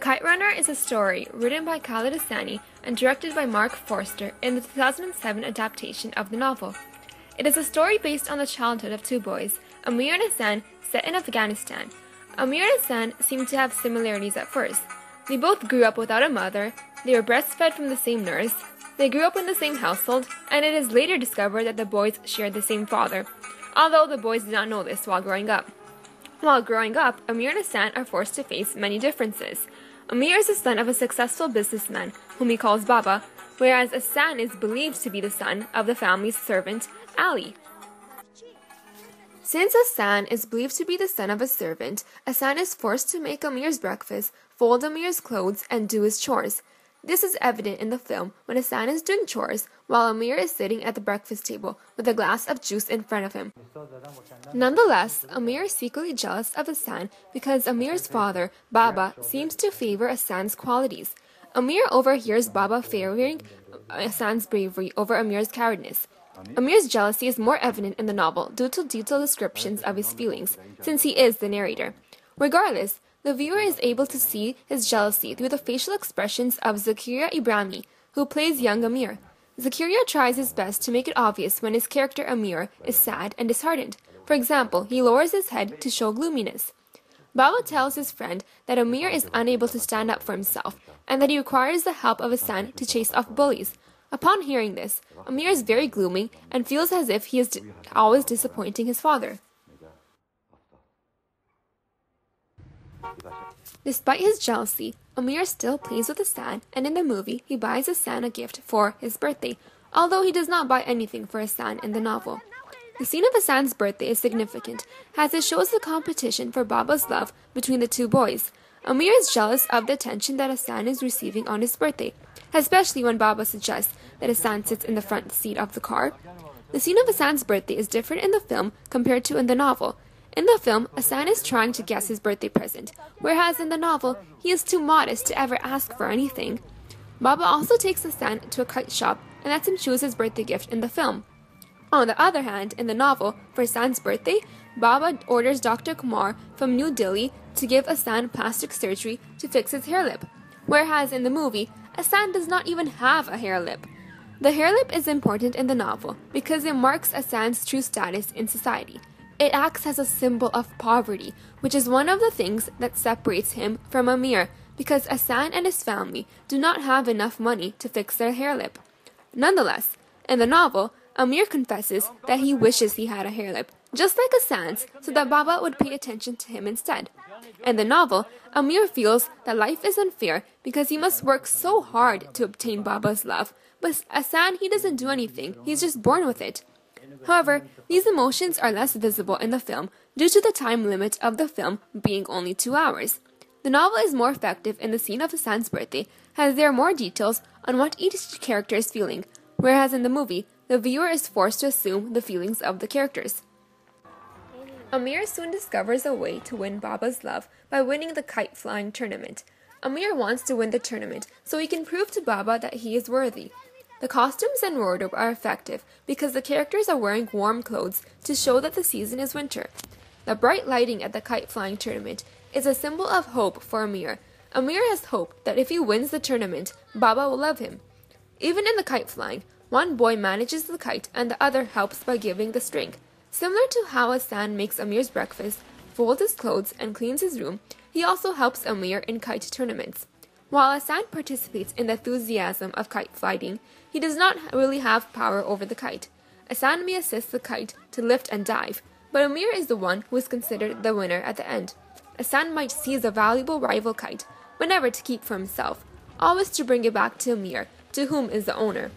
Kite Runner is a story written by Khaled Hosseini and directed by Mark Forster in the 2007 adaptation of the novel. It is a story based on the childhood of two boys, Amir and Hassan, set in Afghanistan. Amir and Hassan seem to have similarities at first. They both grew up without a mother, they were breastfed from the same nurse, they grew up in the same household, and it is later discovered that the boys shared the same father, although the boys did not know this while growing up. While growing up, Amir and Hassan are forced to face many differences. Amir is the son of a successful businessman, whom he calls Baba, whereas Hassan is believed to be the son of the family's servant, Ali. Since Hassan is believed to be the son of a servant, Hassan is forced to make Amir's breakfast, fold Amir's clothes, and do his chores. This is evident in the film when Hassan is doing chores while Amir is sitting at the breakfast table with a glass of juice in front of him. Nonetheless, Amir is secretly jealous of Hassan because Amir's father, Baba, seems to favor Hassan's qualities. Amir overhears Baba favoring Hassan's bravery over Amir's cowardness. Amir's jealousy is more evident in the novel due to detailed descriptions of his feelings, since he is the narrator. Regardless, the viewer is able to see his jealousy through the facial expressions of Zakariya Ibrahimi, who plays young Amir. Zakariya tries his best to make it obvious when his character Amir is sad and disheartened. For example, he lowers his head to show gloominess. Baba tells his friend that Amir is unable to stand up for himself and that he requires the help of Hassan to chase off bullies. Upon hearing this, Amir is very gloomy and feels as if he is always disappointing his father. Despite his jealousy, Amir still plays with Hassan, and in the movie, he buys Hassan a gift for his birthday, although he does not buy anything for Hassan in the novel. The scene of Hassan's birthday is significant, as it shows the competition for Baba's love between the two boys. Amir is jealous of the attention that Hassan is receiving on his birthday, especially when Baba suggests that Hassan sits in the front seat of the car. The scene of Hassan's birthday is different in the film compared to in the novel. In the film, Hassan is trying to guess his birthday present, whereas in the novel, he is too modest to ever ask for anything. Baba also takes Hassan to a kite shop and lets him choose his birthday gift in the film. On the other hand, in the novel, for Hassan's birthday, Baba orders Dr. Kumar from New Delhi to give Hassan plastic surgery to fix his hair lip, whereas in the movie, Hassan does not even have a hair lip. The hair lip is important in the novel because it marks Hassan's true status in society. It acts as a symbol of poverty, which is one of the things that separates him from Amir, because Hassan and his family do not have enough money to fix their hair lip. Nonetheless, in the novel, Amir confesses that he wishes he had a hair lip, just like Hassan's, so that Baba would pay attention to him instead. In the novel, Amir feels that life is unfair because he must work so hard to obtain Baba's love, but Hassan, he doesn't do anything, he's just born with it. However, these emotions are less visible in the film due to the time limit of the film being only 2 hours. The novel is more effective in the scene of Hassan's birthday as there are more details on what each character is feeling, whereas in the movie, the viewer is forced to assume the feelings of the characters. Amir soon discovers a way to win Baba's love by winning the kite flying tournament. Amir wants to win the tournament so he can prove to Baba that he is worthy. The costumes and wardrobe are effective because the characters are wearing warm clothes to show that the season is winter. The bright lighting at the kite flying tournament is a symbol of hope for Amir. Amir has hope that if he wins the tournament, Baba will love him. Even in the kite flying, one boy manages the kite and the other helps by giving the string. Similar to how Hassan makes Amir's breakfast, folds his clothes, and cleans his room, he also helps Amir in kite tournaments. While Hassan participates in the enthusiasm of kite flying, he does not really have power over the kite. Hassan may assist the kite to lift and dive, but Amir is the one who is considered the winner at the end. Hassan might seize a valuable rival kite, but never to keep for himself, always to bring it back to Amir, to whom is the owner.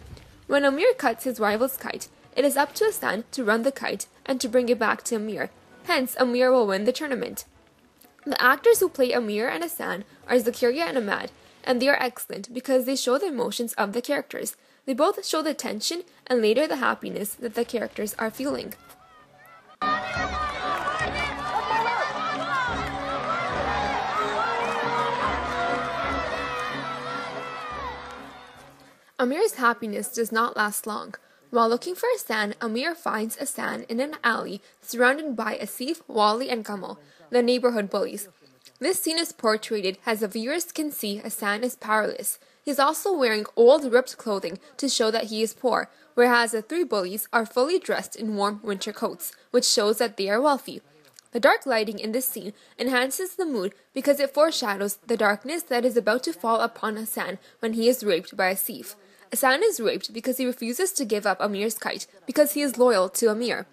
When Amir cuts his rival's kite, it is up to Hassan to run the kite and to bring it back to Amir. Hence, Amir will win the tournament. The actors who play Amir and Hassan are Zakariya and Ahmad, and they are excellent because they show the emotions of the characters. They both show the tension and later the happiness that the characters are feeling. Amir's happiness does not last long. While looking for Hassan, Amir finds Hassan in an alley surrounded by Asif, Wali, and Kamal, the neighborhood bullies. This scene is portrayed as the viewers can see Hassan is powerless. He is also wearing old ripped clothing to show that he is poor, whereas the three bullies are fully dressed in warm winter coats, which shows that they are wealthy. The dark lighting in this scene enhances the mood because it foreshadows the darkness that is about to fall upon Hassan when he is raped by Asif. Hassan is raped because he refuses to give up Amir's kite because he is loyal to Amir.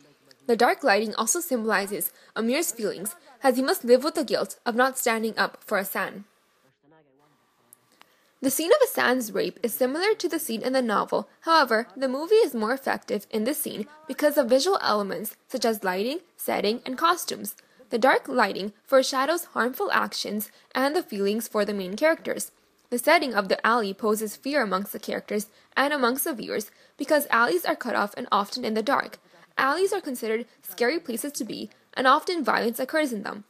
The dark lighting also symbolizes Amir's feelings, as he must live with the guilt of not standing up for Hassan. The scene of Hassan's rape is similar to the scene in the novel. However, the movie is more effective in this scene because of visual elements such as lighting, setting, and costumes. The dark lighting foreshadows harmful actions and the feelings for the main characters. The setting of the alley poses fear amongst the characters and amongst the viewers because alleys are cut off and often in the dark. Alleys are considered scary places to be, and often violence occurs in them.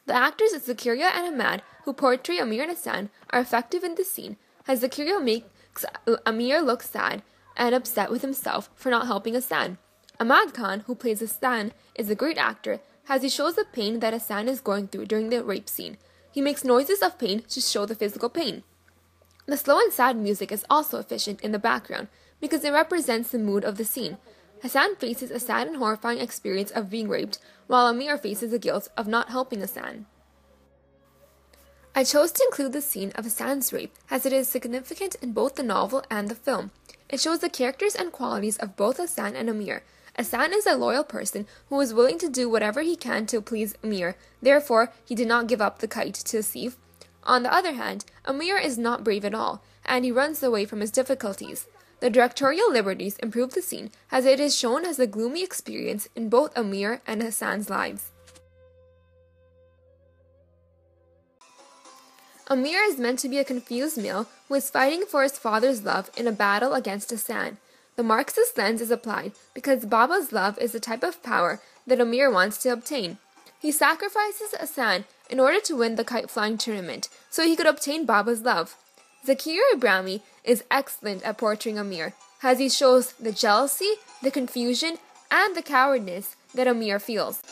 The actors Zakaria and Ahmad, who portray Amir and Hassan, are effective in this scene, as Zakaria makes Amir look sad and upset with himself for not helping Hassan. Ahmad Khan, who plays Hassan, is a great actor, as he shows the pain that Hassan is going through during the rape scene. He makes noises of pain to show the physical pain. The slow and sad music is also efficient in the background, because it represents the mood of the scene. Hassan faces a sad and horrifying experience of being raped, while Amir faces the guilt of not helping Hassan. I chose to include the scene of Hassan's rape as it is significant in both the novel and the film. It shows the characters and qualities of both Hassan and Amir. Hassan is a loyal person who is willing to do whatever he can to please Amir, therefore he did not give up the kite to Asif. On the other hand, Amir is not brave at all, and he runs away from his difficulties. The directorial liberties improve the scene, as it is shown as a gloomy experience in both Amir and Hassan's lives. Amir is meant to be a confused male who is fighting for his father's love in a battle against Hassan. The Marxist lens is applied because Baba's love is the type of power that Amir wants to obtain. He sacrifices Hassan in order to win the kite flying tournament, so he could obtain Baba's love. Zakir Ibrahimi is excellent at portraying Amir, as he shows the jealousy, the confusion, and the cowardness that Amir feels.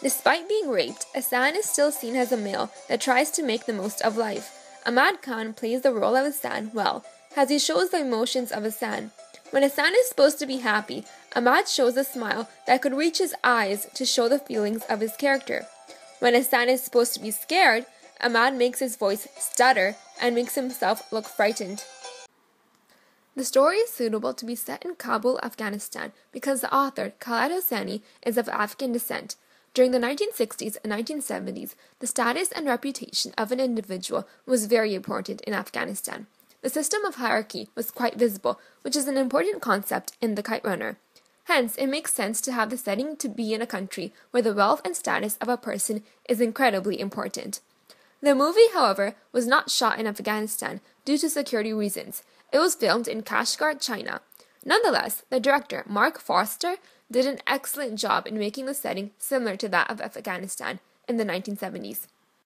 Despite being raped, Hassan is still seen as a male that tries to make the most of life. Ahmad Khan plays the role of Hassan well, as he shows the emotions of Hassan. When Hassan is supposed to be happy, Ahmad shows a smile that could reach his eyes to show the feelings of his character. When Hassan is supposed to be scared, Ahmad makes his voice stutter and makes himself look frightened. The story is suitable to be set in Kabul, Afghanistan, because the author, Khaled Hosseini, is of Afghan descent. During the 1960s and 1970s, the status and reputation of an individual was very important in Afghanistan. The system of hierarchy was quite visible, which is an important concept in The Kite Runner. Hence, it makes sense to have the setting to be in a country where the wealth and status of a person is incredibly important. The movie, however, was not shot in Afghanistan due to security reasons. It was filmed in Kashgar, China. Nonetheless, the director, Mark Foster, did an excellent job in making the setting similar to that of Afghanistan in the 1970s.